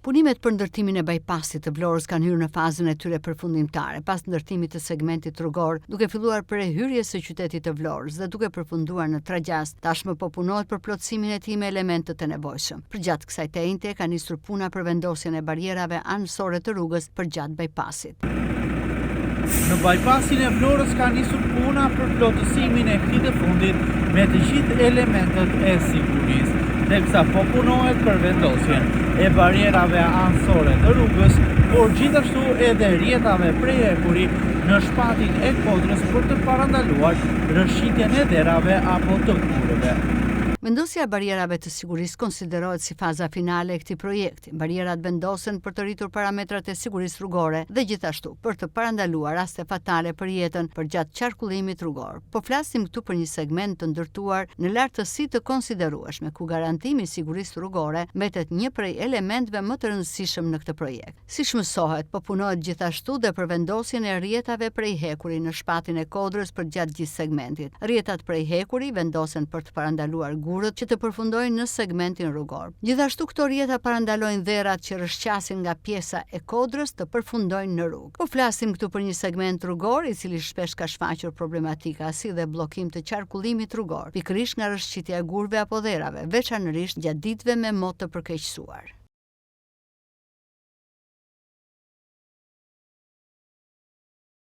Punimet për ndërtimin e bypassit të Vlorës kanë hyrë në fazën e tyre përfundimtare pas ndërtimit të segmentit rrugor, duke filluar prej hyrjes së qytetit të Vlorës dhe duke përfunduar në Tragjas. Tashmë po punohet për plotësimin e tij me elemente të nevojshëm. Përgjatë kësaj teinte ka nisur puna për vendosjen e barierave anësore të rrugës përgjatë bypassit. Në bypassin e Vlorës ka nisur puna për plotësimin e këtij të fundit me të gjithë elementet e sigurisë, teksa po punohet për vendosjen e barierave anësore të rrugës, por gjithashtu edhe rrjetave prehekuri në shpatin e Kodrës për të parandaluar rrëshqitjen e derave apo të kurrëve. Vendosja e barierave të sigurisë konsiderohet si faza finale e këtij projekti. Barierat vendosen për të rritur parametrat e sigurisë rrugore dhe gjithashtu për të parandaluar raste fatale për jetën përgjatë qarkullimit rrugor. Po flasim këtu për një segment të ndërtuar në lartësi të konsiderueshme, ku garantimi i sigurisë rrugore mbetet një prej elementëve më të rëndësishëm në këtë projekt. Si shmësohet, po punohet gjithashtu dhe për vendosjen e rrjetave prej hekuri në shpatin e Kodrës përgjatë gjithë segmentit. Rrjetat prej hekuri vendosen për të parandaluar që të përfundojnë në segmentin rrugor. Gjithashtu këto rrjeta parandalojnë dherat që rrëshqasin nga pjesa e Kodrës të përfundojnë në rrugë. Po flasim këtu për një segment rrugor i cili shpesh ka shfaqur problematika si dhe bllokim të qarkullimit rrugor, pikërisht nga rrëshqitja e gurve apo dherave, veçanërisht gjatë ditëve me mot të përkeqësuar.